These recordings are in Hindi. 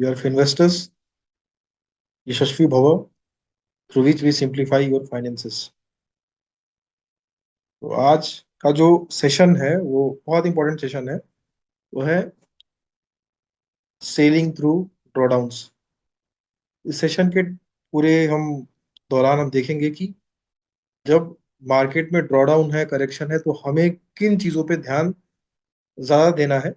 योर इन्वेस्टर्स यशस्वी भव through which we simplify your finances. तो आज का जो सेशन है वो बहुत इंपॉर्टेंट सेशन है। वो है सेलिंग थ्रू ड्रॉडाउन्स। इस सेशन के पूरे हम दौरान हम देखेंगे कि जब मार्केट में ड्रॉडाउन है, करेक्शन है, तो हमें किन चीज़ों पे ध्यान ज़्यादा देना है।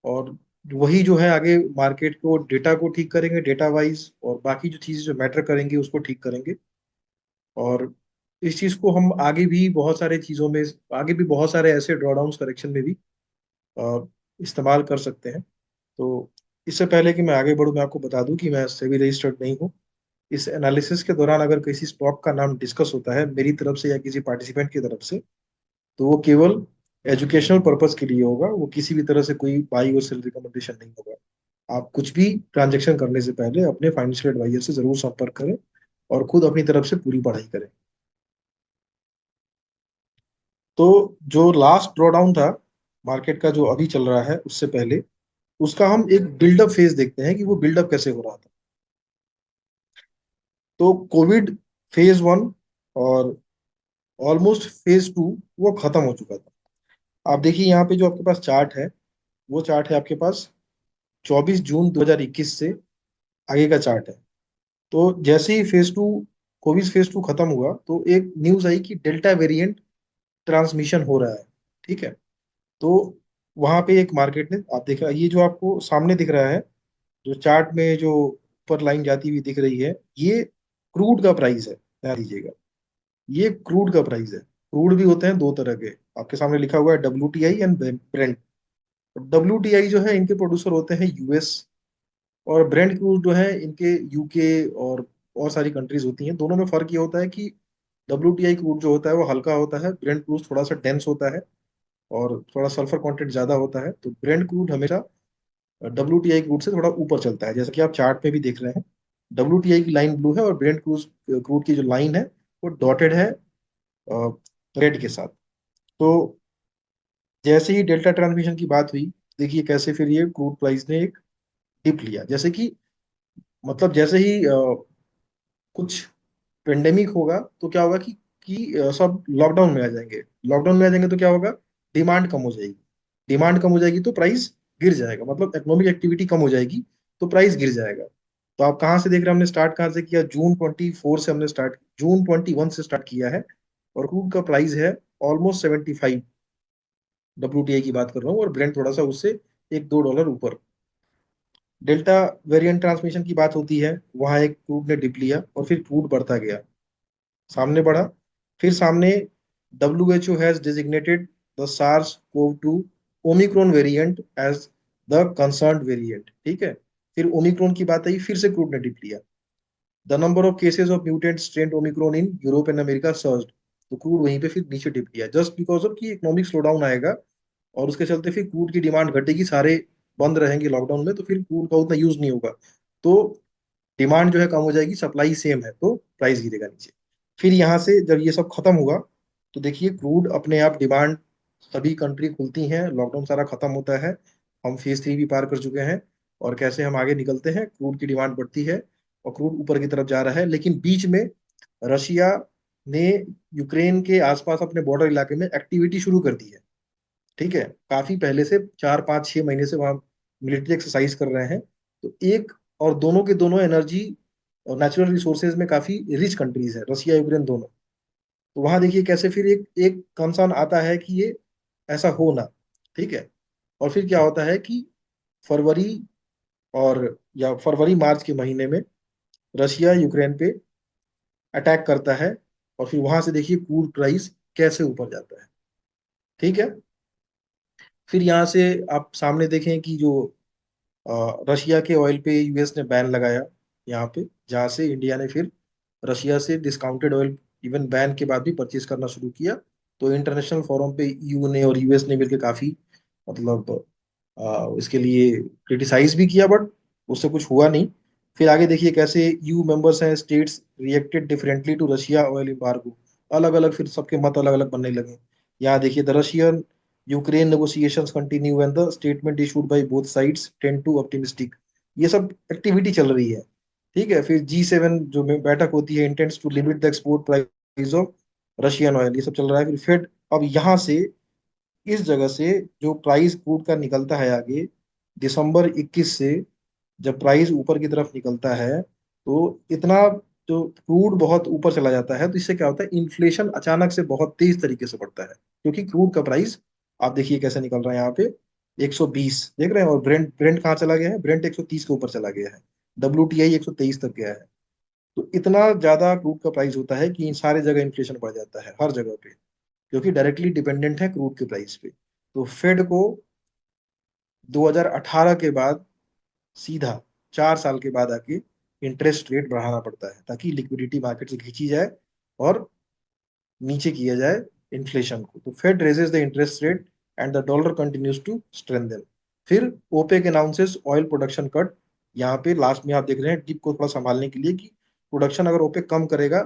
और वही जो है आगे मार्केट को डेटा को ठीक करेंगे, डेटा वाइज, और बाकी जो चीज़ें जो मैटर करेंगी उसको ठीक करेंगे। और इस चीज़ को हम आगे भी बहुत सारे चीज़ों में, आगे भी बहुत सारे ऐसे ड्रॉडाउन करेक्शन में भी अ, इस्तेमाल कर सकते हैं। तो इससे पहले कि मैं आगे बढ़ूँ, मैं आपको बता दूं कि मैं सेबी रजिस्टर्ड नहीं हूँ। इस एनालिसिस के दौरान अगर किसी स्टॉक का नाम डिस्कस होता है मेरी तरफ से या किसी पार्टिसिपेंट की तरफ से, तो वो केवल एजुकेशनल पर्पस के लिए होगा। वो किसी भी तरह से कोई बाई और सेल रिकमेंडेशन नहीं होगा। आप कुछ भी ट्रांजेक्शन करने से पहले अपने फाइनेंशियल एडवाइजर से जरूर संपर्क करें और खुद अपनी तरफ से पूरी पढ़ाई करें। तो जो लास्ट ड्रॉडाउन था मार्केट का, जो अभी चल रहा है, उससे पहले उसका हम एक बिल्डअप फेज देखते हैं कि वो बिल्डअप कैसे हो रहा था। तो कोविड फेज वन और ऑलमोस्ट फेज टू वो खत्म हो चुका था। आप देखिए यहाँ पे जो आपके पास चार्ट है, वो चार्ट है आपके पास 24 जून 2021 से आगे का चार्ट है। तो जैसे ही phase two, covid phase two खत्म हुआ, तो एक न्यूज आई कि डेल्टा वेरिएंट ट्रांसमिशन हो रहा है। ठीक है। तो वहां पे एक मार्केट ने, आप देखा ये जो आपको सामने दिख रहा है, जो चार्ट में जो ऊपर लाइन जाती हुई दिख रही है, ये क्रूड का प्राइस है, ध्यान दीजिएगा। ये क्रूड का प्राइस है। क्रूड भी होते हैं दो तरह के, आपके सामने लिखा हुआ है WTI एंड ब्रेंट। WTI जो है इनके प्रोड्यूसर होते हैं US, और ब्रेंट क्रूड जो है इनके UK और सारी कंट्रीज होती हैं। दोनों में फर्क ये होता है कि WTI क्रूड जो होता है वो हल्का होता है, ब्रेंट क्रूड थोड़ा सा डेंस होता है और थोड़ा सल्फर कंटेंट ज्यादा होता है। तो ब्रेंट क्रूड हमेशा WTI क्रूड से थोड़ा ऊपर चलता है, जैसा कि आप चार्ट में भी देख रहे हैं। WTI की लाइन ब्लू है और ब्रेंट क्रूड क्रूड की जो लाइन है वो डॉटेड है रेड के साथ। तो जैसे ही डेल्टा ट्रांसमिशन की बात हुई, देखिए कैसे फिर ये क्रूड प्राइस ने एक डिप लिया। जैसे कि मतलब जैसे ही कुछ पेंडेमिक होगा तो क्या होगा कि सब लॉकडाउन में आ जाएंगे। लॉकडाउन में आ जाएंगे तो क्या होगा, डिमांड कम हो जाएगी। डिमांड कम हो जाएगी तो प्राइस गिर जाएगा, मतलब इकोनॉमिक एक्टिविटी कम हो जाएगी तो प्राइस गिर जाएगा। तो आप कहाँ से देख रहे हैं, हमने स्टार्ट कहाँ से किया, June 24 से हमने स्टार्ट, June 21 से स्टार्ट किया है। और क्रूड का प्राइस है ऑलमोस्ट 75। WTI की बात कर रहा हूँ, और ब्रेंट थोड़ा सा उससे एक दो डॉलर ऊपर। डेल्टा वेरिएंट ट्रांसमिशन की बात होती है, वहां एक क्रूड ने डिप लिया और फिर क्रूड बढ़ता गया, सामने बढ़ा। फिर सामने WHO has designated the SARS CoV 2 Omicron variant as the concern variant. ठीक है। फिर ओमिक्रॉन की बात आई, फिर से क्रूड ने डिप लिया। The number of cases of mutant strain Omicron in Europe and America surged. तो क्रूड वहीं पे फिर नीचे डिप लिया, जस्ट बिकॉज ऑफ कि इकोनॉमिक स्लोडाउन आएगा और उसके चलते फिर क्रूड की डिमांड घटेगी, सारे बंद रहेंगे लॉकडाउन में, तो फिर क्रूड का उतना यूज नहीं होगा। तो डिमांड जो है कम हो जाएगी, सप्लाई सेम है, तो प्राइस गिरेगा नीचे। फिर यहाँ से जब ये सब खत्म हुआ, तो देखिए क्रूड अपने आप डिमांड, सभी कंट्री खुलती हैं, लॉकडाउन सारा खत्म होता है, हम फेज 3 भी पार कर चुके हैं। और कैसे हम आगे निकलते हैं, क्रूड की डिमांड बढ़ती है और क्रूड ऊपर की तरफ जा रहा है। लेकिन बीच में रशिया ने यूक्रेन के आसपास अपने बॉर्डर इलाके में एक्टिविटी शुरू कर दी है। ठीक है। काफी पहले से, 4 5 6 महीने से वहां मिलिट्री एक्सरसाइज कर रहे हैं। तो एक, और दोनों के दोनों एनर्जी और नेचुरल रिसोर्सेज में काफी रिच कंट्रीज है, रशिया यूक्रेन दोनों। तो वहां देखिए कैसे फिर एक एक कंसर्न आता है कि ये ऐसा हो ना। ठीक है। और फिर क्या होता है कि फरवरी और या फरवरी मार्च के महीने में रशिया यूक्रेन पे अटैक करता है, और फिर वहां से देखिए क्रूड प्राइस कैसे ऊपर जाता है। ठीक है। फिर यहाँ से आप सामने देखें कि जो रशिया के ऑयल पे US ने बैन लगाया यहाँ पे, जहाँ से इंडिया ने फिर रशिया से डिस्काउंटेड ऑयल इवन बैन के बाद भी परचेज करना शुरू किया। तो इंटरनेशनल फोरम पे EU ने और US ने मिलकर काफी, मतलब इसके लिए क्रिटिसाइज भी किया, बट उससे कुछ हुआ नहीं। फिर आगे देखिए कैसे EU मेंबर्स हैं, states reacted differently to Russia oil embargo. अलग अलग फिर सबके मत अलग अलग बनने लगे। यहाँ देखिए the Russian Ukraine negotiations continue and the statement issued by both sides tend to optimistic। ये सब एक्टिविटी चल रही है। ठीक है, फिर G7 जो बैठक होती है, intents to limit the export price of Russian oil, ये सब चल रहा है। फिर फेड अब यहाँ से, इस जगह से जो प्राइस क्रूड का निकलता है आगे, दिसंबर 21 से जब प्राइस ऊपर की तरफ निकलता है, तो इतना जो क्रूड बहुत ऊपर चला जाता है, तो इससे क्या होता है, इन्फ्लेशन अचानक से बहुत तेज तरीके से बढ़ता है, क्योंकि क्रूड का प्राइस आप देखिए कैसे निकल रहा है यहाँ पे, 120 देख रहे हैं। और ब्रेंट ब्रेंट कहाँ चला गया है, ब्रेंट 130 के ऊपर चला गया है, WTI 123 तक गया है। तो इतना ज्यादा क्रूड का प्राइस होता है कि इन सारे जगह इन्फ्लेशन बढ़ जाता है, हर जगह पे, क्योंकि डायरेक्टली डिपेंडेंट है क्रूड के प्राइस पे। तो फेड को 2018 के बाद सीधा 4 साल के बाद आके इंटरेस्ट रेट बढ़ाना पड़ता है, ताकि लिक्विडिटी मार्केट से खींची जाए और नीचे किया जाए इन्फ्लेशन को। तो Fed raises the interest rate and the dollar continues to strengthen. फिर OPEC announces oil production cut. यहाँ पे लास्ट में आप देख रहे हैं डिप को थोड़ा संभालने के लिए, कि प्रोडक्शन अगर ओपेक कम करेगा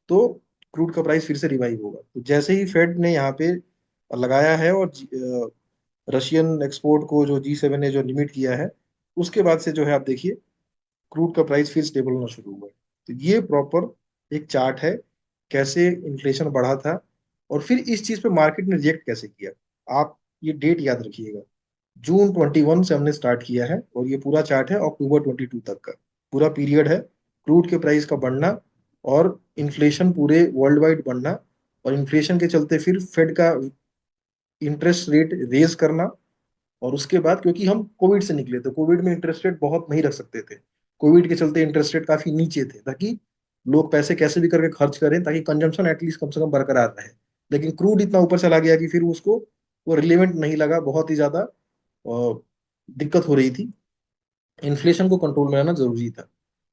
तो क्रूड का प्राइस फिर से रिवाइव होगा। तो जैसे ही फेड ने यहाँ पे लगाया है और रशियन एक्सपोर्ट को जो G7 ने जो लिमिट किया है, उसके बाद से जो है आप देखिए क्रूड का प्राइस फिर स्टेबल होना शुरू हुआ है। तो ये प्रॉपर एक चार्ट है, कैसे इन्फ्लेशन बढ़ा था और फिर इस चीज पे मार्केट ने रिएक्ट कैसे किया। आप ये डेट याद रखिएगा, जून 21 से हमने स्टार्ट किया है, और ये पूरा चार्ट है अक्टूबर 22 तक का, पूरा पीरियड है क्रूड के प्राइस का बढ़ना और इन्फ्लेशन पूरे वर्ल्ड वाइड बढ़ना। और इन्फ्लेशन के चलते फिर फेड का इंटरेस्ट रेट रेज करना। और उसके बाद, क्योंकि हम कोविड से निकले थे, कोविड में इंटरेस्ट रेट बहुत नहीं रख सकते थे, कोविड के चलते इंटरेस्ट रेट काफी नीचे थे, ताकि लोग पैसे कैसे भी करके खर्च करें, ताकि कंजम्पशन एटलीस्ट कम से कम बरकरार रहे। लेकिन क्रूड इतना ऊपर चला गया कि फिर उसको वो रिलेवेंट नहीं लगा, बहुत ही ज्यादा दिक्कत हो रही थी, इन्फ्लेशन को कंट्रोल में रहना जरूरी था।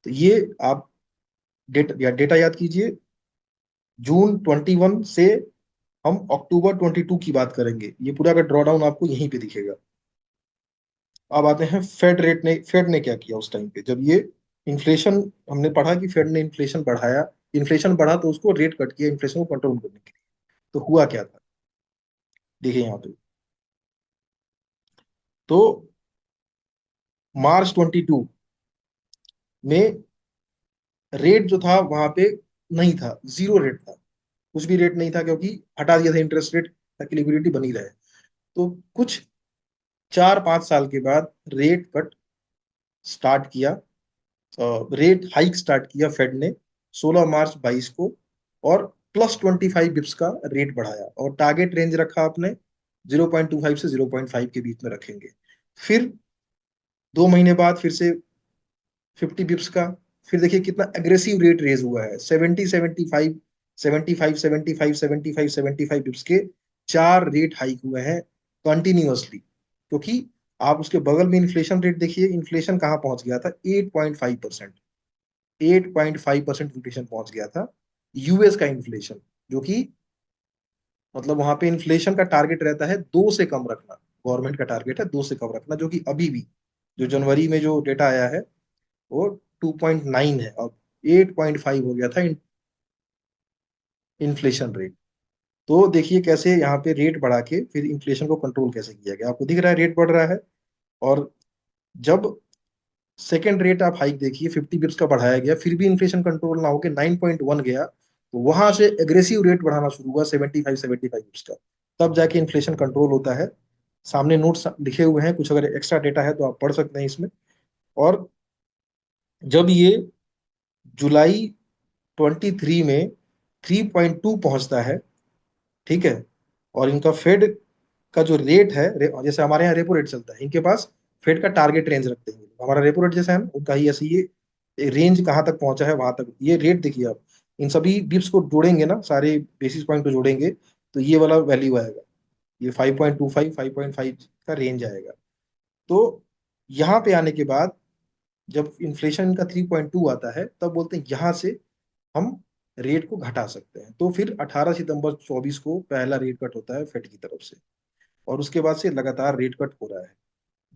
तो ये आप डेटा याद कीजिए, जून 21 से हम अक्टूबर 22 की बात करेंगे, ये पूरा का ड्रॉ डाउन आपको यहीं पे दिखेगा। अब आते हैं फेड ने क्या किया उस टाइम पे, जब ये इन्फ्लेशन, हमने पढ़ा कि फेड ने इन्फ्लेशन बढ़ाया, इन्फ्लेशन बढ़ा तो उसको रेट कट किया इन्फ्लेशन को कंट्रोल करने के लिए। तो हुआ क्या था, देखिए यहाँ पे। तो मार्च 22 में रेट जो था वहां पे नहीं था, जीरो रेट था, कुछ भी रेट नहीं था, क्योंकि हटा दिया था इंटरेस्ट रेट, ताकि लिक्विडिटी बनी रहे। तो कुछ 4-5 साल के बाद रेट कट स्टार्ट किया, रेट हाइक स्टार्ट किया फेड ने 16 मार्च 22 को, और +25 बिप्स का रेट बढ़ाया, और टारगेट रेंज रखा आपने 0.25 से 0.5 के बीच में रखेंगे। फिर 2 महीने बाद फिर से 50 बिप्स का। फिर देखिए कितना एग्रेसिव रेट रेज हुआ है, 70, 75, 75, 75, 75, 75 बिप्स के 4 रेट हाइक हुए हैं कंटिन्यूअसली। क्योंकि आप उसके बगल में इन्फ्लेशन रेट देखिए, इन्फ्लेशन कहाँ पहुंच गया था, 8.5%, 8.5% इन्फ्लेशन पहुंच गया था, यूएस का इन्फ्लेशन, जो कि मतलब वहां पे इन्फ्लेशन का टारगेट रहता है 2 से कम रखना, गवर्नमेंट का टारगेट है 2 से कम रखना, जो कि अभी भी जो जनवरी में जो डेटा आया है वो 2.9 है, अब 8.5 हो गया था इन्फ्लेशन रेट। तो देखिए कैसे यहाँ पे रेट बढ़ा के फिर इन्फ्लेशन को कंट्रोल कैसे किया गया, आपको दिख रहा है रेट बढ़ रहा है। और जब सेकेंड रेट आप हाइक देखिए, 50 बिप्स का बढ़ाया गया, फिर भी इन्फ्लेशन कंट्रोल ना होकर 9.1 गया, तो वहां से एग्रेसिव रेट बढ़ाना शुरू हुआ 75 बिप्स का, तब जाके इन्फ्लेशन कंट्रोल होता है। सामने नोट्स लिखे हुए हैं, कुछ अगर एक्स्ट्रा डेटा है तो आप पढ़ सकते हैं इसमें। और जब ये जुलाई 23 में 3.2 पहुंचता है, ठीक है, और इनका फेड का जो रेट है, जैसे हमारे यहाँ रेपो रेट चलता है, इनके पास फेड का टारगेट रेंज रखते हैं, हमारा रेपो रेट जैसा है ना, उनका ही ऐसे ये रेंज कहाँ तक पहुंचा है वहां तक ये रेट देखिए आप। इन सभी बिप्स को जोड़ेंगे ना, सारे बेसिस पॉइंट को जोड़ेंगे, तो ये वाला वैल्यू आएगा, ये 5.25, 5.5 का रेंज आएगा। तो यहाँ पे आने के बाद जब इन्फ्लेशन का 3.2 आता है, तब बोलते हैं यहाँ से हम रेट को घटा सकते हैं। तो फिर 18 सितंबर 24 को पहला रेट कट होता है फेड की तरफ से, और उसके बाद से लगातार रेट कट हो रहा है।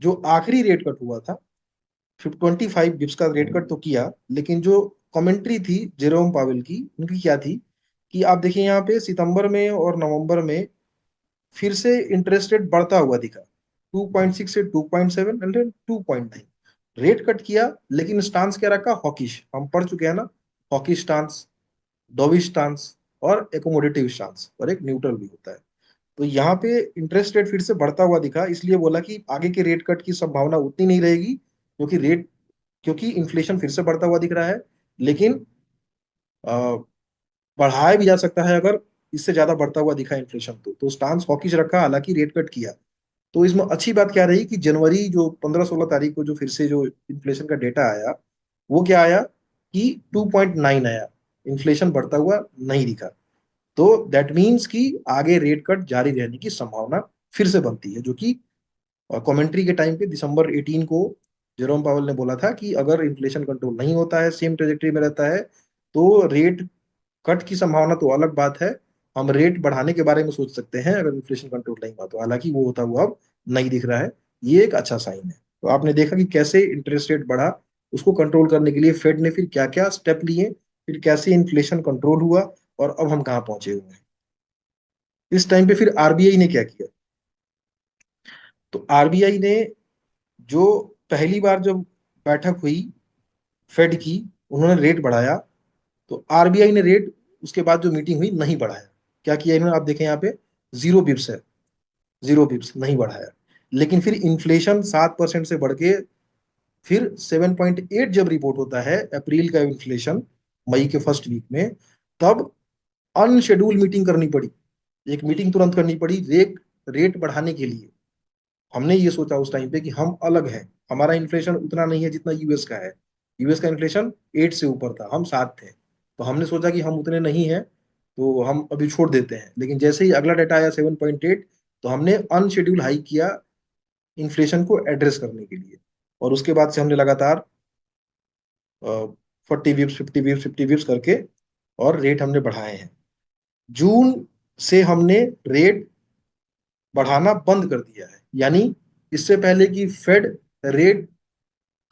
जो आखिरी रेट कट हुआ था, 25 बिप्स का रेट कट तो किया, लेकिन जो कमेंट्री थी जेरोम पावेल की, उनकी क्या थी, कि आप देखिए यहाँ पे सितंबर में और नवंबर में फिर से इंटरेस्ट रेट बढ़ता हुआ दिखा, 2.6 से 2.7 एंड 2.9। रेट कट किया लेकिन स्टांस क्या रखा, हॉकिश, हम पढ़ चुके हैं ना, हॉकिश स्टांस, डोविश स्टांस और एकोमोडेटिव स्टांस, और एक न्यूट्रल भी होता है। तो यहाँ पे इंटरेस्ट रेट फिर से बढ़ता हुआ दिखा, इसलिए बोला कि आगे के रेट कट की संभावना उतनी नहीं रहेगी, क्योंकि इन्फ्लेशन फिर से बढ़ता हुआ दिख रहा है। लेकिन बढ़ाया भी जा सकता है अगर इससे ज्यादा बढ़ता हुआ दिखा इन्फ्लेशन, तो स्टांस हॉकिश रखा, हालांकि रेट कट किया। तो इसमें अच्छी बात क्या रही कि जनवरी जो 15-16 तारीख को जो फिर से जो इन्फ्लेशन का डेटा आया, वो क्या आया कि 2.9 आया, इन्फ्लेशन बढ़ता हुआ नहीं दिखा। तो दैट मीन्स कि आगे रेट कट जारी रहने की संभावना फिर से बनती है, जो कि कमेंट्री के टाइम पे दिसंबर 18 को जेरोम पावल ने बोला था कि अगर इन्फ्लेशन कंट्रोल नहीं होता है, सेम ट्रेजेक्टरी में रहता है, तो रेट कट की संभावना तो अलग बात है, हम रेट बढ़ाने के बारे में सोच सकते हैं अगर इन्फ्लेशन कंट्रोल नहीं हुआ तो। हालांकि वो होता हुआ अब नहीं दिख रहा है, ये एक अच्छा साइन है। तो आपने देखा कि कैसे इंटरेस्ट रेट बढ़ा, उसको कंट्रोल करने के लिए फेड ने फिर क्या क्या स्टेप लिए, फिर कैसे इन्फ्लेशन कंट्रोल हुआ, और अब हम कहाँ पहुंचे हुए हैं। इस टाइम पे फिर आरबीआई ने क्या किया, तो आरबीआई ने जो पहली बार जब बैठक हुई फेड की, उन्होंने रेट बढ़ाया। तो आरबीआई ने रेट उसके बाद जो मीटिंग हुई नहीं बढ़ाया। क्या किया इन्होंने, आप देखें यहाँ पे 0 बिप्स है, 0 बिप्स नहीं बढ़ाया। लेकिन फिर इन्फ्लेशन 7% से बढ़ के फिर 7.8 जब रिपोर्ट होता है अप्रैल का इन्फ्लेशन, मई के फर्स्ट वीक में, तब अनशेड्यूल मीटिंग करनी पड़ी, एक मीटिंग तुरंत करनी पड़ी रेट रेट बढ़ाने के लिए। हमने ये सोचा उस टाइम पे कि हम अलग हैं, हमारा इन्फ्लेशन उतना नहीं है जितना यूएस का है। यूएस का इन्फ्लेशन 8 से ऊपर था, हम 7 थे, तो हमने सोचा कि हम उतने नहीं हैं, तो हम अभी छोड़ देते हैं। लेकिन जैसे ही अगला डेटा आया 7.8, तो हमने अनशेड्यूल हाई किया इन्फ्लेशन को एड्रेस करने के लिए। और उसके बाद से हमने लगातार 40 बिप्स, 50 बिप्स, 50 बिप्स करके और रेट हमने बढ़ाए हैं। जून से हमने रेट बढ़ाना बंद कर दिया है, यानी इससे पहले कि फेड रेट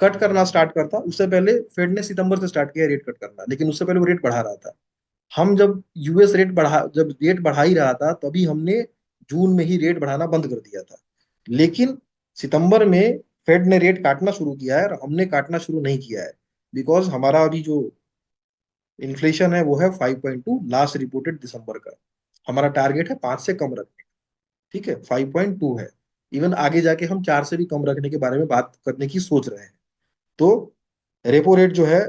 कट करना स्टार्ट करता, उससे पहले फेड ने सितंबर से स्टार्ट किया रेट कट करना, लेकिन उससे पहले वो रेट बढ़ा रहा था। हम जब रेट बढ़ा ही रहा था, तभी हमने जून में ही रेट बढ़ाना बंद कर दिया था। लेकिन सितंबर में फेड ने रेट काटना शुरू किया है और हमने काटना शुरू नहीं किया है, बिकॉज हमारा अभी जो इन्फ्लेशन है वो है 5.2, लास्ट रिपोर्टेड दिसंबर का। हमारा टारगेट है 5 से कम रखने का। ठीक है, 5.2 है। इवन आगे जाके हम 4 से भी कम रखने के बारे में बात करने की सोच रहे हैं। तो रेपो रेट जो है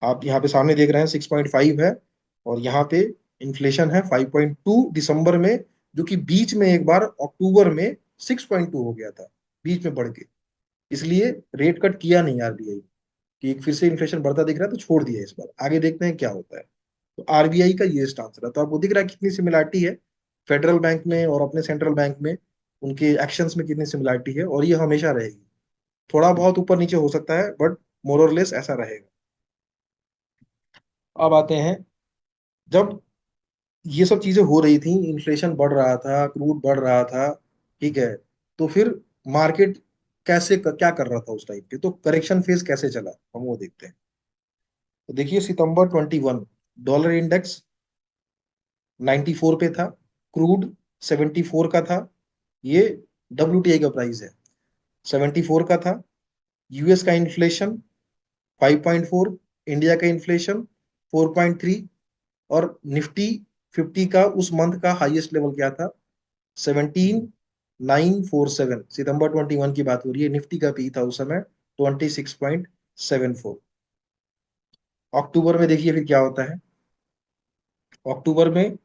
आप यहाँ पे सामने देख रहे हैं 6.5 है, और यहाँ पे इन्फ्लेशन है 5.2 दिसंबर में, जो कि बीच में एक बार अक्टूबर में 6.2 हो गया था, बीच में बढ़ के। इसलिए रेट कट किया नहीं आरबीआई, कि फिर से इन्फ्लेशन बढ़ता दिख रहा है तो छोड़ दिया इस बार, आगे देखते हैं क्या होता है। तो आरबीआई का ये स्टांस रहा। तो आपको दिख रहा है कितनी सिमिलरिटी है फेडरल बैंक में और अपने सेंट्रल बैंक में, उनके एक्शंस में कितनी सिमिलरिटी है, और ये हमेशा रहेगी। थोड़ा बहुत ऊपर नीचे हो सकता है, बट मोर और लेस ऐसा रहेगा। अब आते हैं, जब ये सब चीजें हो रही थी, इन्फ्लेशन बढ़ रहा था, क्रूड बढ़ रहा था, ठीक है, तो फिर मार्केट क्या कर रहा था उस टाइम पे, तो करेक्शन फेज कैसे चला हम वो देखते हैं। तो देखिए सितंबर 21, डॉलर इंडेक्स 94 पे था, क्रूड 74 का था, ये WTI का प्राइस है, 74 का था। यूएस का इन्फ्लेशन 5.4, इंडिया का इन्फ्लेशन 4.3, और निफ्टी 50 का उस मंथ का हाईएस्ट लेवल क्या था, 17,947। सितंबर 21 की बात हो रही है, निफ्टी का पी था उस समय 26.74। अक्टूबर में देखिए फिर क्या होता है। अक्टूबर में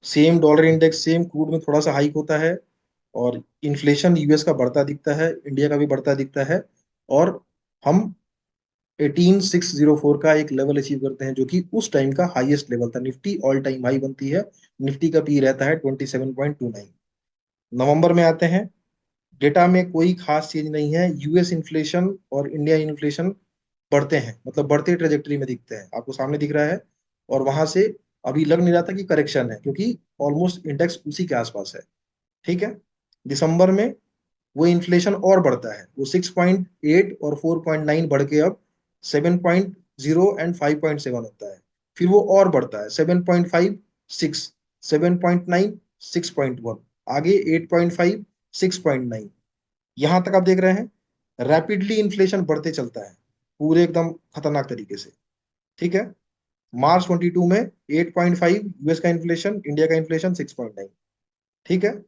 same dollar index, same crude में थोड़ा सा हाइक होता है, और इन्फ्लेशन यूएस का बढ़ता दिखता है, इंडिया का भी बढ़ता दिखता है, और हम 18,604 का एक लेवल अचीव करते हैं, जो कि उस टाइम का हाईएस्ट लेवल था। निफ्टी ऑल टाइम हाई बनती है, निफ्टी का पी रहता है 27.29। नवंबर में आते हैं, डेटा में कोई खास चीज नहीं है, यूएस इन्फ्लेशन और इंडिया इन्फ्लेशन बढ़ते हैं, मतलब बढ़ते ट्रेजेक्टरी में दिखते हैं, आपको सामने दिख रहा है। और वहां से अभी लग नहीं रहा था कि करेक्शन है, क्योंकि ऑलमोस्ट इंडेक्स उसी के आसपास है। ठीक है, दिसंबर में वो इन्फ्लेशन और बढ़ता है, वो 6.8 और 4.9 बढ़ के अब 7.0 एंड 5.7 होता है। फिर वो और बढ़ता है 7.5, 6, 7.9, 6.1, आगे 8.5, 6.9। यहां तक आप देख रहे हैं रैपिडली इन्फ्लेशन बढ़ते चलता है पूरे एकदम खतरनाक तरीके से। ठीक है। मार्च 22 में 8.5 यूएस का इन्फ्लेशन, इंडिया का इन्फ्लेशन 6.9। ठीक है।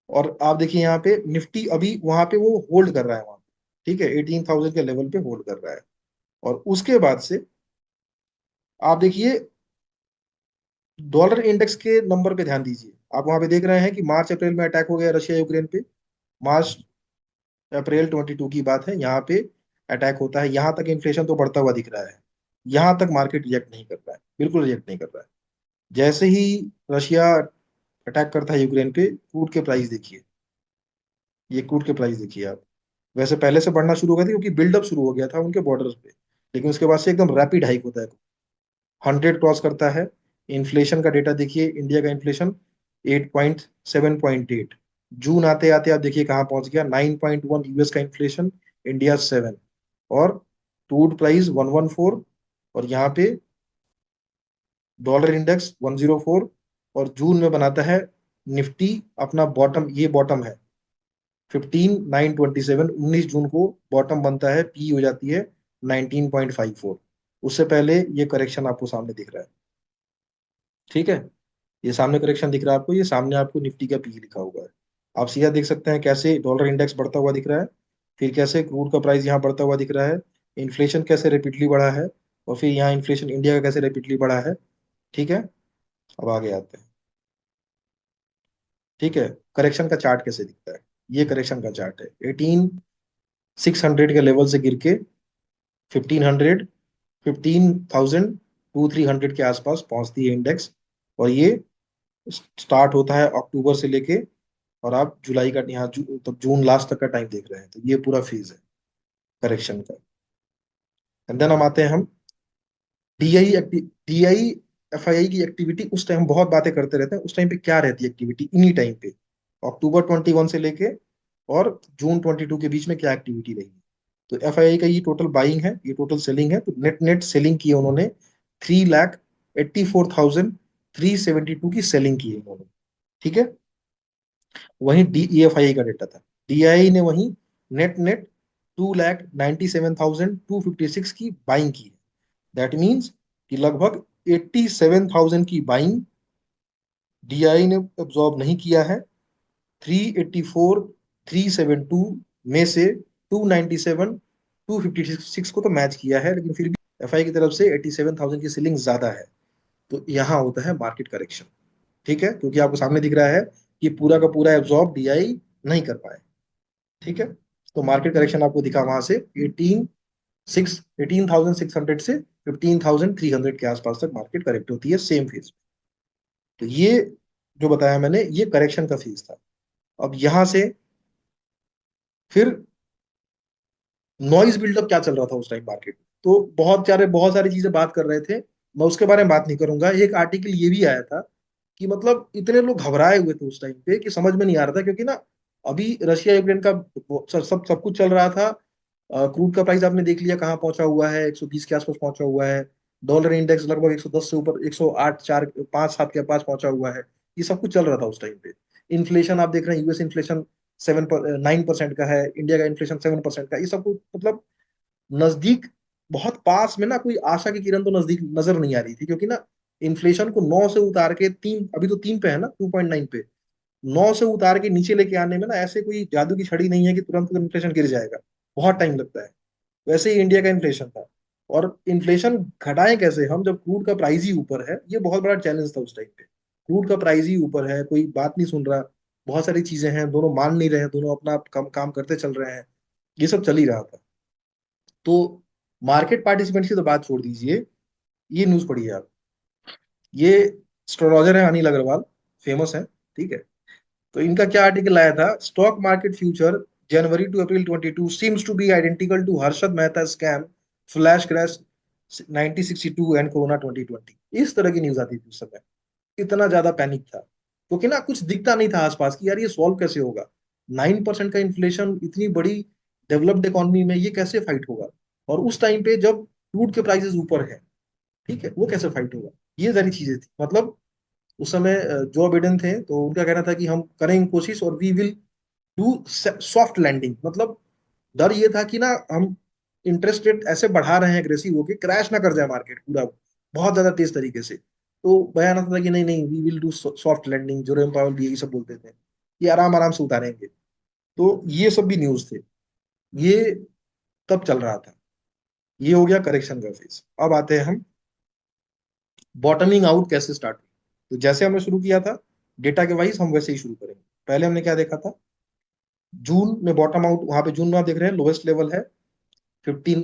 और आप देखिए यहाँ पे निफ्टी अभी वहां पे वो होल्ड कर रहा है वहां पे। ठीक है, 18,000 के लेवल पे होल्ड कर रहा है। और उसके बाद से आप देखिए डॉलर इंडेक्स के नंबर पे ध्यान दीजिए। आप वहां पे देख रहे हैं कि मार्च अप्रैल में अटैक हो गया रशिया यूक्रेन पे। मार्च अप्रैल 22 की बात है, यहाँ पे अटैक होता है। यहाँ तक इन्फ्लेशन तो बढ़ता हुआ दिख रहा है। यहाँ तक मार्केट रिएक्ट नहीं कर रहा है, बिल्कुल रिएक्ट नहीं कर रहा है। जैसे ही रशिया अटैक करता है यूक्रेन पे, क्रूड के प्राइस देखिए। ये क्रूड के प्राइस देखिए आप। वैसे पहले से बढ़ना शुरू हो गया था क्योंकि बिल्डअप शुरू हो गया था उनके बॉर्डर्स पे, लेकिन उसके बाद से एकदम रैपिड हाइक होता है, 100 क्रॉस करता है। इन्फ्लेशन का डेटा देखिए, इंडिया का इन्फ्लेशन 7.8। जून आते आते आप देखिए कहाँ पहुंच गया, 9.1 यूएस का इन्फ्लेशन, इंडिया 7। और क्रूड प्राइस 114। और यहाँ पे डॉलर इंडेक्स 104। और जून में बनाता है निफ्टी अपना बॉटम, ये बॉटम है 15,927। 19 जून को बॉटम बनता है, पी हो जाती है 19.54। उससे पहले ये करेक्शन आपको सामने दिख रहा है। ठीक है। ये सामने करेक्शन दिख रहा है आपको, ये सामने आपको निफ्टी का पी लिखा हुआ है। आप सीधा देख सकते हैं कैसे डॉलर इंडेक्स बढ़ता हुआ दिख रहा है, फिर कैसे क्रूड का प्राइस यहाँ बढ़ता हुआ दिख रहा है, इन्फ्लेशन कैसे रेपिडली बढ़ा है, और फिर यहाँ इन्फ्लेशन इंडिया का कैसे रेपिडली बढ़ा है। ठीक है। अब आगे आते हैं। ठीक है। करेक्शन का चार्ट कैसे दिखता है, ये करेक्शन का चार्ट है। 18,600 के लेवल से गिर के 1500, 15,000 टू 300 के आसपास पहुंचती है इंडेक्स। और ये स्टार्ट होता है अक्टूबर से लेके, और आप जुलाई का यहाँ तब जून लास्ट तक का टाइम देख रहे हैं, तो ये पूरा फेज है करेक्शन का। एंड देन हम आते हैं हम डीआई एफआईआई की एक्टिविटी। उस टाइम बहुत बातें करते रहते हैं, उस टाइम पे क्या रहती है एक्टिविटी, इन्हीं टाइम पे अक्टूबर 21 से लेके और जून 22 के बीच में क्या एक्टिविटी रही। तो एफआईआई का ये टोटल बाइंग है, ये टोटल सेलिंग है। तो नेट नेट सेलिंग की है उन्होंने 3,84,372 की सेलिंग की है उन्होंने। ठीक है। वहीं डीईएफआई का डेटा था, डीआई ने वहीं नेट नेट 2,97,256 की बाइंग की। दैट मीन्स कि लगभग 87,000 की बाइंग डीआई ने एब्जॉर्ब नहीं किया है। 384 372 में से 297 256 को तो मैच किया है, लेकिन फिर भी एफआई की तरफ से 87,000 की सीलिंग ज्यादा है। तो यहाँ होता है मार्केट करेक्शन। ठीक है, क्योंकि आपको सामने दिख रहा है कि पूरा का पूरा एब्जॉर्ब डीआई नहीं कर पाए। ठीक है। तो मार्केट करेक्शन आपको दिखा वहां से 18,600 से 15,300 के आसपास तक मार्केट करेक्ट होती है सेम फेज। तो ये जो बताया मैंने, ये करेक्शन का फेज था। अब यहां से फिर नॉइज बिल्डअप क्या चल रहा था उस टाइम मार्केट में, तो बहुत सारी चीजें बात कर रहे थे। मैं उसके बारे में बात नहीं करूंगा। एक आर्टिकल ये भी आया था कि मतलब इतने लोग घबराए हुए थे उस टाइम पे कि समझ में नहीं आ रहा था, क्योंकि ना अभी रशिया यूक्रेन का सब कुछ चल रहा था। क्रूड का प्राइस आपने देख लिया कहाँ पहुंचा हुआ है, 120 के आसपास पहुंचा हुआ है। डॉलर इंडेक्स लगभग 110 से ऊपर, 108 4 5 7 के पास पहुंचा हुआ है। ये सब कुछ चल रहा था उस टाइम पे। इन्फ्लेशन आप देख रहे हैं, यूएस इन्फ्लेशन 9% का है, इंडिया का इन्फ्लेशन 7% का। ये सब कुछ मतलब नजदीक, बहुत पास में ना, कोई आशा की किरण तो नजदीक नजर नहीं आ रही थी, क्योंकि ना इन्फ्लेशन को 9 से उतार के 3, अभी तो 3 पे है ना, 2.9 पे, 9 से उतार के नीचे लेके आने में ना ऐसे कोई जादू की छड़ी नहीं है कि तुरंत इन्फ्लेशन गिर जाएगा। बहुत टाइम लगता है। वैसे ही इंडिया का इन्फ्लेशन था। और इन्फ्लेशन घटाएं कैसे हम जब क्रूड का प्राइस ही ऊपर है, ये बहुत बड़ा चैलेंज था उस टाइम पे। क्रूड का प्राइस ही ऊपर है, कोई बात नहीं सुन रहा, बहुत सारी चीजें हैं, दोनों मान नहीं रहे हैं, दोनों अपना कम काम करते चल रहे हैं। ये सब चल ही रहा था। तो मार्केट पार्टिसिपेंट्स की तो बात छोड़ दीजिए, ये न्यूज पढ़िए आप। ये एस्ट्रोलॉजर है अनिल अग्रवाल, फेमस है। ठीक है। तो इनका क्या आर्टिकल आया था, stock market future January to April 22 seems to be identical to Harshad Mehta scam, flash crash 1962 and corona 2020। इस तरह की न्यूज आती थी उस समय। इतना ज्यादा पैनिक था क्योंकि ना कुछ दिखता नहीं था आसपास कि यार ये सॉल्व कैसे होगा। 9% का इन्फ्लेशन इतनी बड़ी डेवलप्ड इकोनॉमी में, ये कैसे फाइट होगा। और उस टाइम पे जब क्रूड के प्राइसेस ऊपर है, ठीक है, वो कैसे फाइट होगा। ये सारी चीजें थी मतलब। उस समय जो बिडेन थे तो उनका कहना था कि हम करेंगे कोशिश और we will do soft landing, मतलब डर ये था कि ना हम इंटरेस्ट रेट ऐसे बढ़ा रहे हैं एग्रेसिव होके, क्रैश ना कर जाए मार्केट पूरा बहुत ज्यादा तेज तरीके से। तो बयान आता था कि नहीं नहीं we will do soft landing, Jerome Powell भी यही सब बोलते थे कि आराम आराम से उतारेंगे। तो ये सब भी न्यूज थे, ये तब चल रहा था। ये हो गया करेक्शन का फेज। अब आते हैं हम बॉटमिंग आउट कैसे स्टार्ट हुई। तो जैसे हमने शुरू किया था डेटा के वाइज, हम वैसे ही शुरू करेंगे। पहले हमने क्या देखा था, जून में बॉटम आउट, वहां पे जून में आप देख रहे हैं लोवेस्ट लेवल है 15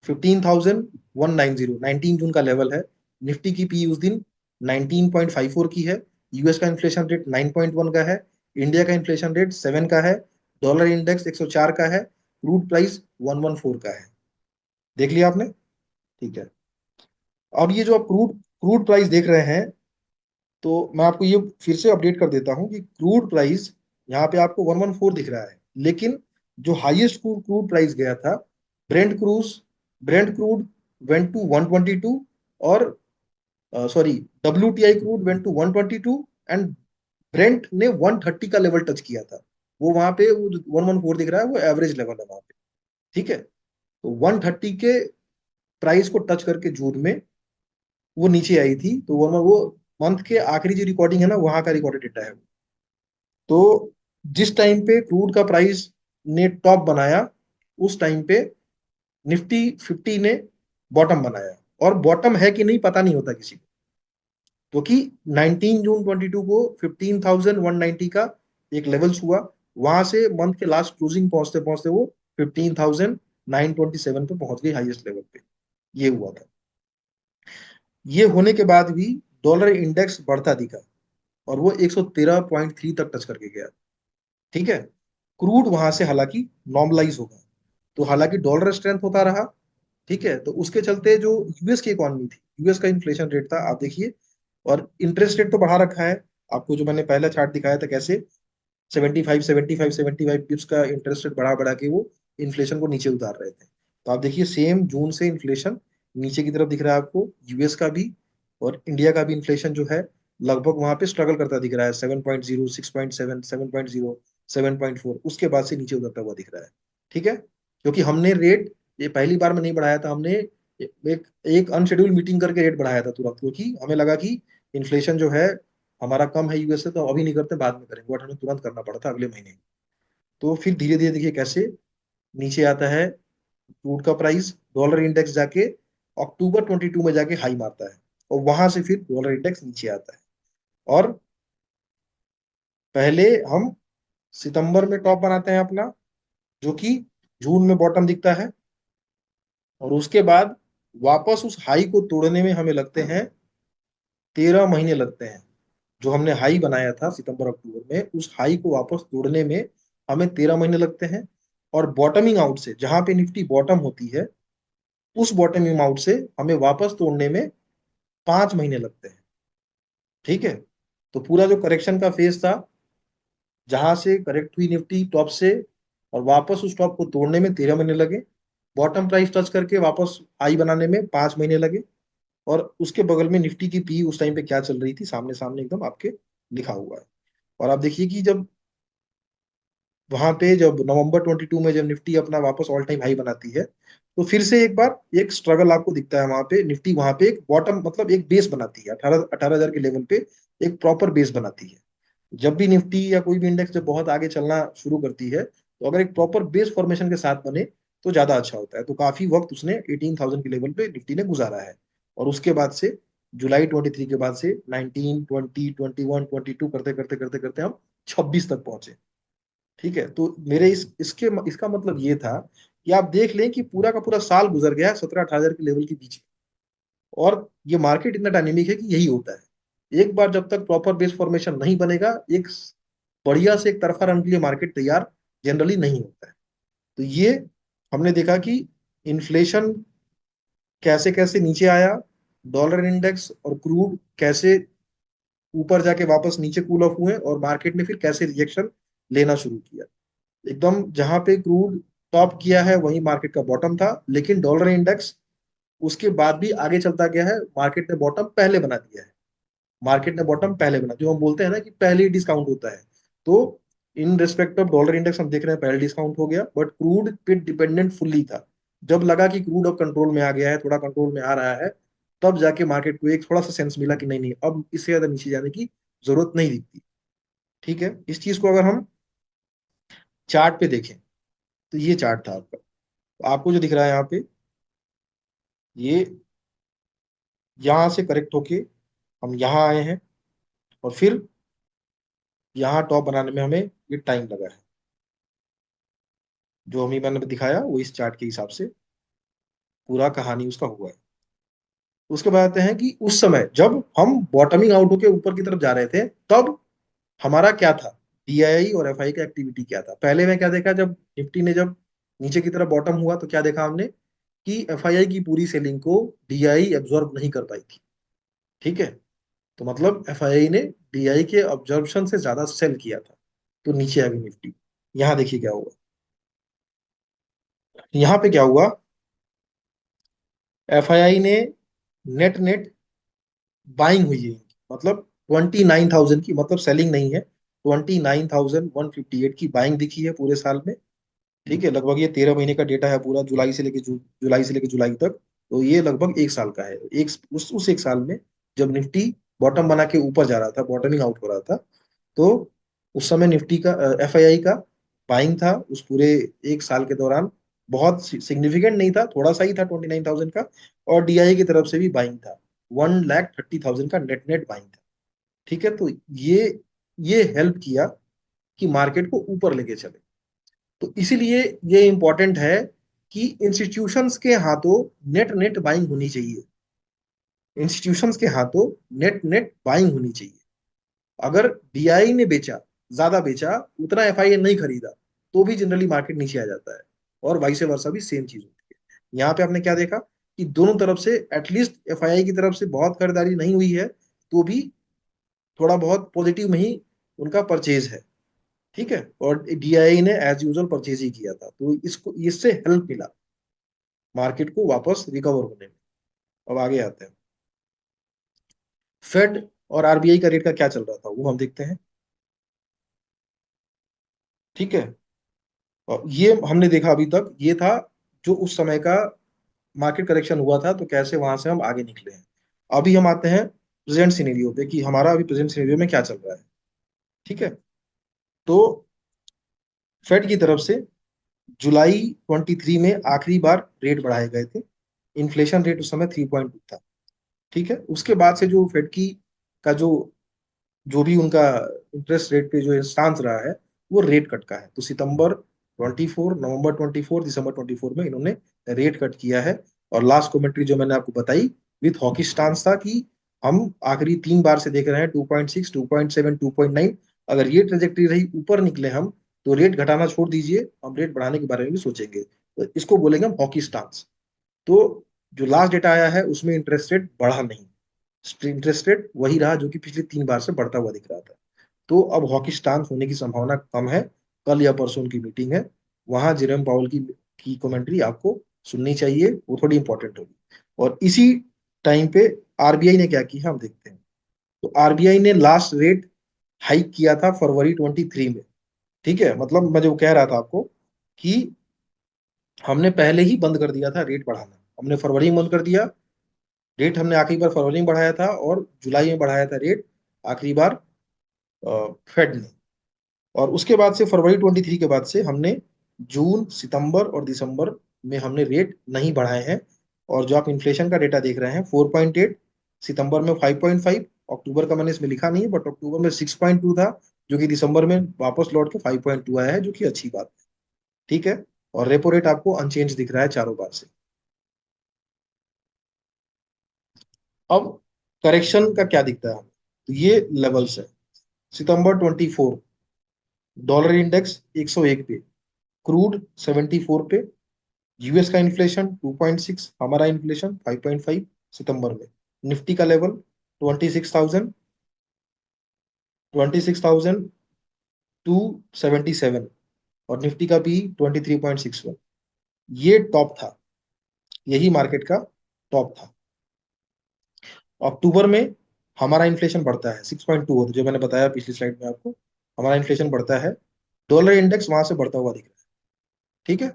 15,190, 19 जून का लेवल है। निफ्टी की पी उस दिन 19.54 की है। यूएस का इन्फ्लेशन रेट 9.1 का है। इंडिया का इन्फ्लेशन रेट 7 का है। डॉलर इंडेक्स 104 का है। क्रूड प्राइस 114 का है। देख लिया आपने? ठीक है। अब ये जो आप क्रूड क्रूड प्राइस देख रहे हैं, तो मैं आपको ये फिर से अपडेट कर देता हूँ कि क्रूड प्राइस यहाँ पे आपको 114 दिख रहा है, लेकिन जो हाईएस्ट क्रूड क्रूड प्राइस गया था, Brent cruise Brent crude went to 122, और sorry, WTI crude went to 122, and Brent ने 130 का लेवल टच किया था। वो वहां पे वो 114 दिख रहा है, वो एवरेज लेवल है वहां पे। ठीक है। तो 130 के प्राइस को टच करके जून में वो नीचे आई थी। तो वो मंथ के आखिरी जो रिकॉर्डिंग है ना, वहां का रिकॉर्डेड डेटा है। तो जिस टाइम पे क्रूड का प्राइस ने टॉप बनाया, उस टाइम पे निफ्टी 50 ने बॉटम बनाया। और बॉटम है कि नहीं पता नहीं होता किसी को, क्योंकि 19 जून 22 को 15,190 का एक लेवल हुआ। वहां से मंथ के लास्ट क्लोजिंग पहुंचते पहुंचते वो 15,927 पे पहुंच गई, हाईएस्ट लेवल पे। ये हुआ था। ये होने के बाद भी डॉलर इंडेक्स बढ़ता दिखा, और वो 113.3 तक टच करके गया। ठीक है। क्रूड वहां से हालांकि नॉर्मलाइज होगा, तो हालांकि डॉलर स्ट्रेंथ होता रहा। ठीक है। तो उसके चलते जो यूएस की इकोनॉमी थी, यूएस का इन्फ्लेशन रेट था, आप देखिए, और इंटरेस्ट रेट तो बढ़ा रखा है। आपको जो मैंने पहला चार्ट दिखाया था कैसे 75 पिप्स का इंटरेस्ट रेट बढ़ा बढ़ा के वो इन्फ्लेशन को नीचे उतार रहे थे। तो आप देखिए सेम जून से इन्फ्लेशन नीचे की तरफ दिख रहा है आपको, यूएस का भी और इंडिया का भी इन्फ्लेशन जो है लगभग वहां पे स्ट्रगल करता दिख रहा है। 7.0, 6.7, 7.0, 7.4, उसके बाद से नीचे उतरता हुआ दिख रहा है। ठीक है। क्योंकि हमने रेट ये पहली बार में नहीं बढ़ाया था, हमने एक एक अनशेड्यूल मीटिंग करके रेट बढ़ाया था तुरंत, क्योंकि हमें लगा कि इन्फ्लेशन जो है हमारा कम है यूएस से, तो अभी नहीं करते बाद में करेंगे, बट हमें तुरंत करना पड़ा था अगले महीने। तो फिर धीरे धीरे देखिए कैसे नीचे आता है क्रूड का प्राइस। डॉलर इंडेक्स जाके अक्टूबर 22 में जाके हाई मारता है, और वहां से फिर डॉलर इंडेक्स नीचे आता है। और पहले हम सितंबर में टॉप बनाते हैं अपना, जो कि जून में बॉटम दिखता है। और उसके बाद वापस उस हाई को तोड़ने में हमें लगते हैं 13 महीने लगते हैं। जो हमने हाई बनाया था सितंबर अक्टूबर में, उस हाई को वापस तोड़ने में हमें 13 महीने लगते हैं। और बॉटमिंग आउट से, जहां पे निफ्टी बॉटम होती है, उस बॉटमिंग आउट से हमें वापस तोड़ने में 5 महीने लगते हैं। ठीक है। तो पूरा जो करेक्शन का फेज था, जहां से करेक्ट हुई निफ्टी टॉप से, और वापस उस टॉप को तोड़ने में 13 महीने लगे। बॉटम प्राइस टच करके वापस हाई बनाने में 5 महीने लगे। और उसके बगल में निफ्टी की पी उस टाइम पे क्या चल रही थी, सामने सामने एकदम आपके लिखा हुआ है। और आप देखिए कि जब वहां पे जब नवंबर 22 में जब निफ्टी अपना वापस ऑल टाइम हाई बनाती है, तो फिर से एक बार एक स्ट्रगल आपको दिखता है वहां पे। निफ्टी वहां पे एक बॉटम मतलब एक बेस बनाती है 18,000 के लेवल पे, एक प्रॉपर बेस बनाती है। जब भी निफ्टी या कोई भी इंडेक्स जब बहुत आगे चलना शुरू करती है, तो अगर एक प्रॉपर बेस फॉर्मेशन के साथ बने तो ज्यादा अच्छा होता है। तो काफी वक्त उसने 18,000 के लेवल पे निफ्टी ने गुजारा है। और उसके बाद से जुलाई 23 के बाद से 19, 20, 21, 22 करते करते करते करते हम 26 तक पहुंचे। ठीक है। तो मेरे इसका मतलब ये था कि आप देख लें कि पूरा का पूरा साल गुजर गया 17-18 के लेवल के बीच में। और ये मार्केट इतना डायनेमिक है कि यही होता है, एक बार जब तक प्रॉपर बेस फॉर्मेशन नहीं बनेगा, एक बढ़िया से एक तरफा रन के लिए मार्केट तैयार जनरली नहीं होता है। तो ये हमने देखा कि इन्फ्लेशन कैसे कैसे नीचे आया, डॉलर इंडेक्स और क्रूड कैसे ऊपर जाके वापस नीचे कूल ऑफ हुए, और मार्केट ने फिर कैसे रिजेक्शन लेना शुरू किया। एकदम जहां पे क्रूड टॉप किया है वही मार्केट का बॉटम था, लेकिन डॉलर इंडेक्स उसके बाद भी आगे चलता गया है। मार्केट ने बॉटम पहले बना दिया है, मार्केट ने बॉटम पहले बना, जो हम बोलते हैं ना कि पहले ही डिस्काउंट होता है। तो in respect of dollar index हम देख रहे हैं पहले डिस्काउंट हो गया, बट क्रूड पे डिपेंडेंट फुल्ली था। जब लगा कि क्रूड अब कंट्रोल में आ गया है, थोड़ा कंट्रोल में आ रहा है, तब जाके मार्केट को एक थोड़ा सा सेंस मिला कि नहीं नहीं, अब इससे ज्यादा नीचे जाने की जरूरत नहीं दिखती। ठीक है, इस चीज को अगर हम चार्ट पे देखें, तो ये चार्ट था आपका। तो आपको जो दिख रहा है यहाँ पे, ये यहाँ से करेक्ट होके हम यहाँ आए हैं, और फिर यहाँ टॉप बनाने में हमें ये टाइम लगा है। जो हमें मैंने दिखाया वो इस चार्ट के हिसाब से पूरा कहानी उसका हुआ है। उसके बाद आते हैं कि उस समय जब हम बॉटमिंग आउट होके ऊपर की तरफ जा रहे थे, तब हमारा क्या था, डीआई और एफआई का एक्टिविटी क्या था। पहले में क्या देखा, जब निफ्टी ने जब नीचे की तरफ बॉटम हुआ तो क्या देखा हमने, कि एफआईआई की पूरी सेलिंग को डीआई एब्जॉर्ब नहीं कर पाई थी। ठीक है, तो मतलब एफआईआई ने डीआई के ऑब्जर्वेशन से ज्यादा सेल किया था, तो नीचे आ गई निफ्टी। यहाँ देखिए क्या हुआ, यहाँ पे क्या हुआ, एफआईआई ने नेट नेट बाइंग हुई है इनकी, मतलब 29,000 की, मतलब सेलिंग नहीं है, 29,158 की बाइंग दिखी है पूरे साल में। ठीक है, लगभग ये 13 महीने का डेटा है पूरा, जुलाई से लेके जुलाई से लेके जुलाई तक। तो ये लगभग एक साल का है। एक उस एक साल में जब निफ्टी बॉटम बना के ऊपर जा रहा था, बॉटमिंग आउट हो रहा था, तो उस समय निफ्टी का एफआईआई का बाइंग था उस पूरे एक साल के दौरान। बहुत सिग्निफिकेंट नहीं था, थोड़ा सा ही था 29,000 का। और डीआई की तरफ से भी बाइंग था, 1,30,000 का नेट नेट बाइंग था। ठीक है, तो ये हेल्प किया कि मार्केट को ऊपर लेके चले। तो इसीलिए ये इंपॉर्टेंट है कि इंस्टीट्यूशंस के हाथों नेट नेट बाइंग होनी चाहिए। इंस्टीट्यूशंस के हाथों नेट नेट बाइंग होनी चाहिए। अगर डीआई ने बेचा, ज्यादा बेचा, उतना एफआईआई नहीं खरीदा, तो भी जनरली मार्केट नीचे आ जाता है। और वाइस वर्सा भी सेम चीज होती है। यहाँ पे आपने क्या देखा कि दोनों तरफ से एटलीस्ट एफआईआई की तरफ से बहुत खरीदारी नहीं हुई है, तो भी थोड़ा बहुत पॉजिटिव में ही उनका परचेज है। ठीक है, और डीआई ने एज यूजुअल परचेज ही किया था, तो इसको इससे हेल्प मिला मार्केट को वापस रिकवर होने में। अब आगे आते हैं, फेड और आरबीआई का रेट का क्या चल रहा था वो हम देखते हैं। ठीक है, और ये हमने देखा अभी तक, ये था जो उस समय का मार्केट करेक्शन हुआ था, तो कैसे वहां से हम आगे निकले हैं। अभी हम आते हैं प्रेजेंट सिनेरियो पे, कि हमारा अभी प्रेजेंट सिनेरियो में क्या चल रहा है। ठीक है, तो फेड की तरफ से जुलाई 23 में आखिरी बार रेट बढ़ाए गए थे। इन्फ्लेशन रेट उस समय 3.2 था। ठीक है, उसके बाद से जो फेड की का जो भी उनका इंटरेस्ट रेट पे जो स्टांस रहा है, वो रेट कट का है। तो सितंबर 24, नवंबर 24, दिसंबर 24 में इन्होंने रेट कट किया है। और लास्ट कमेंट्री जो मैंने आपको बताई विथ हॉकी स्टांस था, कि हम आखिरी 3 बार से देख रहे हैं 2.6, 2.7, 2.9। अगर ये ट्रेजेक्टरी रही, ऊपर निकले हम, तो रेट घटाना छोड़ दीजिए, हम रेट बढ़ाने के बारे में भी सोचेंगे। तो इसको बोलेंगे हम हॉकी स्टांस। तो जो लास्ट डेटा आया है उसमें इंटरेस्ट रेट बढ़ा नहीं, इंटरेस्ट रेट वही रहा जो कि पिछले 3 बार से बढ़ता हुआ दिख रहा था। तो अब हॉकी स्टांस होने की संभावना कम है। कल या परसों उनकी मीटिंग है, वहां जेरोम पावल की कमेंट्री आपको सुननी चाहिए, वो थोड़ी इंपॉर्टेंट होगी। और इसी टाइम पे आरबीआई ने क्या किया हम देखते हैं। तो आरबीआई ने लास्ट रेट हाइक किया था फरवरी 23 में। ठीक है, मतलब मैं जो कह रहा था आपको कि हमने पहले ही बंद कर दिया था रेट बढ़ाना, हमने फरवरी में बंद कर दिया। रेट हमने आखिरी बार फरवरी में बढ़ाया था, और जुलाई में बढ़ाया था रेट आखिरी बार फेड ने। और उसके बाद से फरवरी 23 के बाद से हमने जून, सितंबर और दिसंबर में हमने रेट नहीं बढ़ाए हैं। और जो आप इन्फ्लेशन का डेटा देख रहे हैं 4.8, सितंबर में 5.5, अक्टूबर का मैंने इसमें लिखा नहीं है, बट अक्टूबर में 6.2 था, जो कि दिसंबर में वापस लौट के 5.2 आया है, जो कि अच्छी बात है। ठीक है, और रेपो रेट आपको अनचेंज दिख रहा है चारों बार से। अब करेक्शन का क्या दिखता है हमें, तो ये लेवल्स है। सितंबर 24, डॉलर इंडेक्स 101 पे, क्रूड 74 पे, यूएस का इन्फ्लेशन 2.6, हमारा इन्फ्लेशन 5.5 सितंबर में। निफ्टी का लेवल 26,000, 26,277, और निफ्टी का भी 23.61। ये टॉप था, यही मार्केट का टॉप था। अक्टूबर में हमारा इन्फ्लेशन बढ़ता है 6.2 होता है, जो मैंने बताया पिछली स्लाइड में आपको। हमारा इन्फ्लेशन बढ़ता है डॉलर इंडेक्स वहां से बढ़ता हुआ दिख रहा है। ठीक है,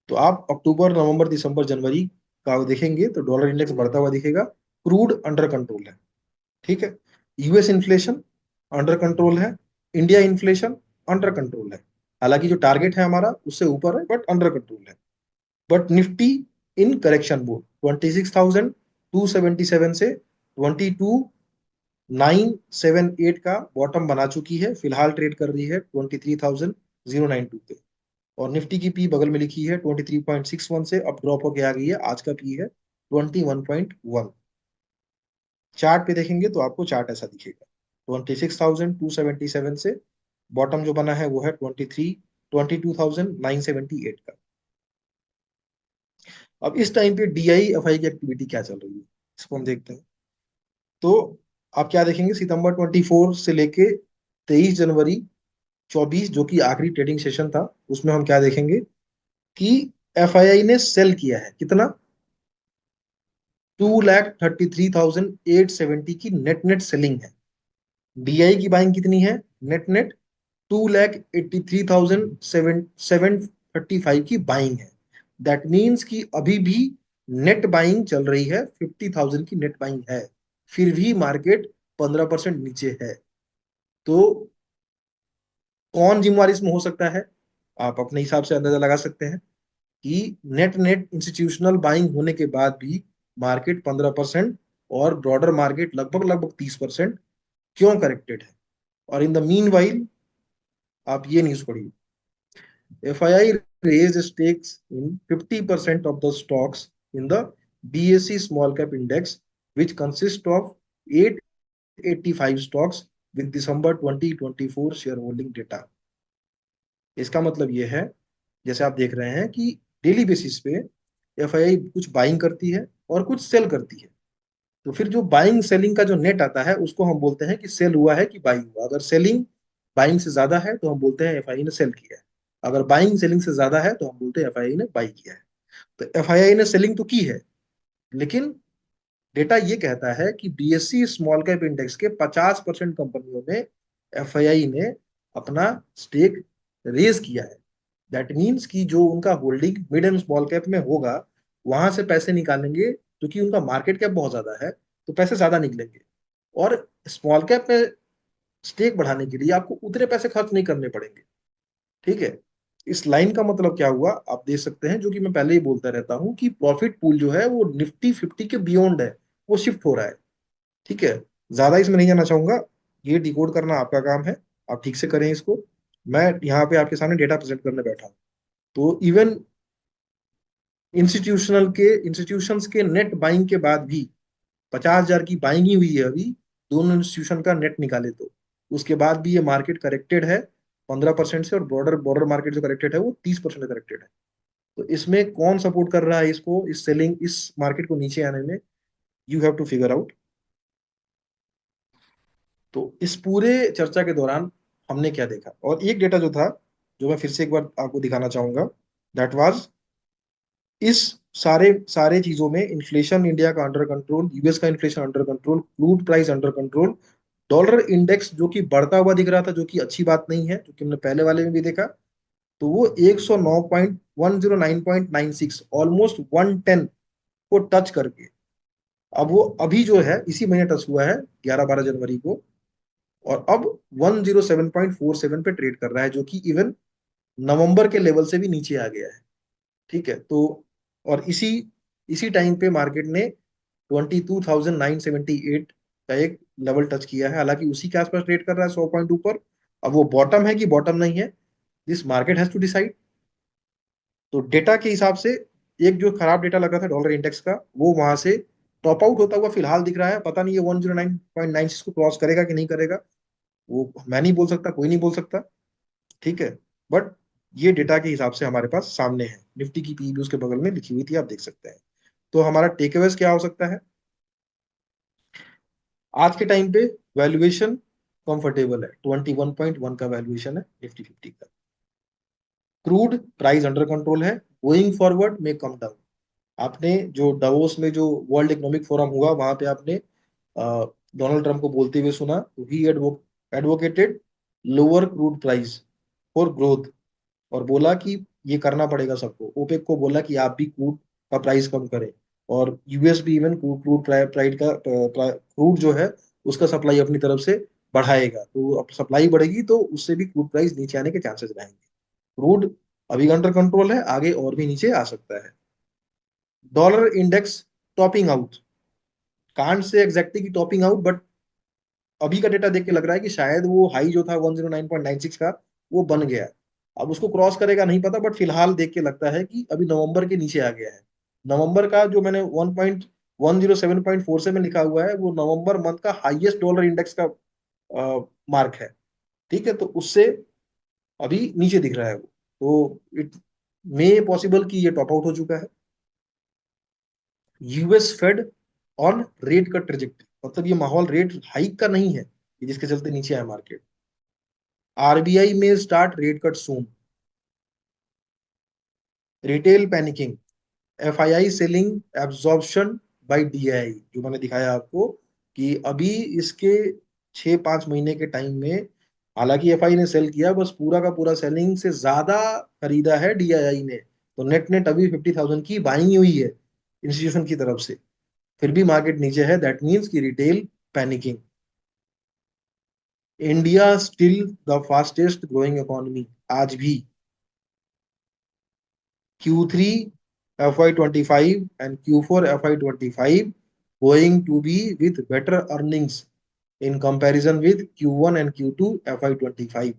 तो आप अक्टूबर नवंबर दिसंबर जनवरी का देखेंगे तो डॉलर इंडेक्स बढ़ता हुआ दिखेगा, क्रूड अंडर कंट्रोल है। ठीक है, यूएस इन्फ्लेशन अंडर कंट्रोल है, इंडिया इन्फ्लेशन अंडर कंट्रोल है। हालांकि जो टारगेट है हमारा उससे ऊपर है, बट अंडर कंट्रोल है। But Nifty in correction mode, 26,277 से 22,978 का बॉटम बना चुकी है, फिलहाल ट्रेड कर रही है 23,092 पे। और निफ्टी की पी बगल में लिखी है 23.61 से, अब ड्रॉप होके आ गई है, आज का पी है 21.1। चार्ट पे देखेंगे तो आपको चार्ट ऐसा दिखेगा, 26,277 से बॉटम जो बना है वो है 22,978 का। अब इस टाइम पे डीआई एफआई की एक्टिविटी क्या चल रही है, इसको हम देखते हैं। तो आप क्या देखेंगे, सितंबर 24 से लेके 23 जनवरी 24 जो कि आखिरी ट्रेडिंग सेशन था, उसमें हम क्या देखेंगे कि एफआईआई ने सेल किया है कितना, 2,33,870 की नेट नेट सेलिंग है। डीआई की बाइंग कितनी है, नेट नेट 2,83,735 की बाइंग है। दैट मीन्स कि अभी भी नेट बाइंग चल रही है, 50,000 की नेट बाइंग है, फिर भी मार्केट 15% नीचे है। तो कौन जिम्मेवार इसमें हो सकता है, आप अपने हिसाब से अंदाजा लगा सकते हैं कि नेट नेट इंस्टीट्यूशनल बाइंग होने के बाद भी मार्केट 15% और ब्रॉडर मार्केट लगभग लगभग 30% क्यों करेक्टेड है। और इन द मीन वाइल आप ये न्यूज पढ़िए, FII raised stakes in 50% of the stocks in the BSE Small Cap Index, which consists of 885 stocks with December 2024 shareholding data। इसका मतलब ये है, जैसे आप देख रहे हैं कि डेली बेसिस पे FII कुछ बाइंग करती है और कुछ सेल करती है। तो फिर जो बाइंग सेलिंग का जो नेट आता है उसको हम बोलते हैं कि सेल हुआ है कि बाइंग हुआ। अगर सेलिंग बाइंग से ज्यादा है तो हम बोलते हैं एफआईआई ने सेल किया है, अगर बाइंग सेलिंग से ज्यादा है तो हम बोलते हैं एफआईआई ने बाई किया है। तो एफआईआई ने सेलिंग तो की है, लेकिन डेटा ये कहता है कि बीएससी स्मॉल कैप इंडेक्स के 50% कंपनियों में एफआईआई ने अपना स्टेक रेज किया है। दैट मीन्स कि जो उनका holding mid and small cap में होगा वहां से पैसे निकालेंगे, क्योंकि उनका मार्केट कैप बहुत ज्यादा है तो पैसे ज्यादा निकलेंगे। और स्मॉल कैप में स्टेक बढ़ाने के लिए आपको उतने पैसे खर्च नहीं करने पड़ेंगे। ठीक है, इस लाइन का मतलब क्या हुआ आप देख सकते हैं, जो कि मैं पहले ही बोलता रहता हूं कि प्रॉफिट पूल जो है वो निफ्टी 50 के बियॉन्ड है, वो शिफ्ट हो रहा है। ठीक है, ज्यादा इसमें नहीं जाना चाहूंगा, ये डिकोड करना आपका काम है, आप ठीक से करें इसको। मैं यहाँ पे आपके सामने डेटा प्रेजेंट करने बैठा हूँ। तो इवन इंस्टीट्यूशंस के नेट बाइंग के बाद भी 50,000 की बाइंग ही हुई है अभी, दोनों इंस्टीट्यूशन का नेट निकाले तो, उसके बाद भी ये मार्केट करेक्टेड है 15% से, और बॉर्डर बॉर्डर मार्केट जो करेक्टेड है वो 30% करेक्टेड है। तो इसमें कौन सपोर्ट कर रहा है इसको, इस सेलिंग इस मार्केट को नीचे आने में, you have to figure out. तो इस पूरे चर्चा के दौरान हमने क्या देखा, और एक डेटा जो था जो मैं फिर से एक बार आपको दिखाना चाहूंगा, दैट वाज इस सारे सारे चीजों में इन्फ्लेशन इंडिया का अंडर कंट्रोल, यूएस का inflation under control, crude price under control, dollar index जो कि बढ़ता हुआ दिख रहा था, जो कि अच्छी बात नहीं है, जो कि हमने पहले वाले में भी देखा। तो वो 109.109.96 ऑलमोस्ट 110 को टच करके, अब वो अभी जो है इसी महीने टच हुआ है 11-12 जनवरी को, और अब 107.47 पे ट्रेड कर रहा है, जो कि इवन नवंबर के लेवल से भी नीचे आ गया है। ठीक है, तो और इसी इसी टाइम पे मार्केट ने 22,978 का एक लेवल टच किया है, हालांकि उसी के आसपास ट्रेड कर रहा है 100 पॉइंट ऊपर। अब वो बॉटम है कि बॉटम नहीं है, this market has to decide. तो डेटा के हिसाब से एक जो खराब डेटा लग रहा था डॉलर इंडेक्स का, वो वहां से टॉप आउट होता हुआ फिलहाल दिख रहा है। पता नहीं ये 109.96 को क्रॉस करेगा कि नहीं करेगा, वो मैं नहीं बोल सकता, कोई नहीं बोल सकता। ठीक है, बट ये डेटा के हिसाब से हमारे पास सामने है, निफ्टी की पी भी उसके बगल में लिखी हुई थी, आप देख सकते हैं। तो हमारा टेकअवेज क्या हो सकता है, आज के टाइम पे वैल्यूएशन कंफर्टेबल है, 21.1 का वैल्यूएशन है निफ्टी 50 का। क्रूड प्राइस अंडर कंट्रोल है, गोइंग फॉरवर्ड में कम डाउन। आपने जो डावोस में जो वर्ल्ड इकोनॉमिक फोरम हुआ वहां पे आपने डोनाल्ड ट्रंप को बोलते हुए सुना, ही advocated lower crude price, for growth, और बोला कि ये करना पड़ेगा सबको। ओपेक को बोला कि आप भी क्रूड का प्राइस कम करें, और यूएस भी इवन क्रूड क्रूड प्राइड का क्रूड जो है उसका सप्लाई अपनी तरफ से बढ़ाएगा। तो अब सप्लाई बढ़ेगी तो उससे भी क्रूड प्राइस नीचे आने के चांसेस रहेंगे। क्रूड अभी अंडर कंट्रोल है, आगे और भी नीचे आ सकता है। Dollar index topping out, can't say exactly की टॉपिंग आउट, बट अभी का डेटा देख के लग रहा है कि शायद वो हाई जो था 109.96 का, वो बन गया। अब उसको क्रॉस करेगा नहीं पता, बट फिलहाल देख के लगता है कि अभी नवंबर के नीचे आ गया है। नवंबर का जो मैंने 107.47 में लिखा हुआ है, वो नवंबर मंथ का हाईएस्ट डॉलर इंडेक्स का मार्क है। ठीक है, तो उससे अभी नीचे दिख रहा है वो। तो इट मे पॉसिबल कि ये टॉप आउट हो चुका है। यूएस फेड ऑन रेट का ट्रेजेक्टरी, मतलब ये माहौल रेट हाइक का नहीं है कि जिसके चलते नीचे आए market. RBI may start rate cut soon. Retail panicking, FII selling absorption by DI, जो मैंने दिखाया आपको कि अभी इसके 6-5 महीने के टाइम में, हालांकि एफआई ने सेल किया, बस पूरा का पूरा सेलिंग से ज्यादा खरीदा है डीआई ने। तो नेट नेट अभी 50,000 की बाइंग हुई है इंस्टीट्यूशन की तरफ से, फिर भी मार्केट नीचे है। दैट मीन्स की retail panicking. India still the fastest growing economy आज भी। Q3 FY25 and Q4 FY25 going to be with better earnings in comparison with Q1 and Q2 FY25।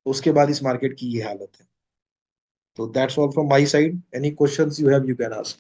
उसके बाद इस मार्केट की ये हालत है। तो that's all from my side. Any questions you have, you can ask.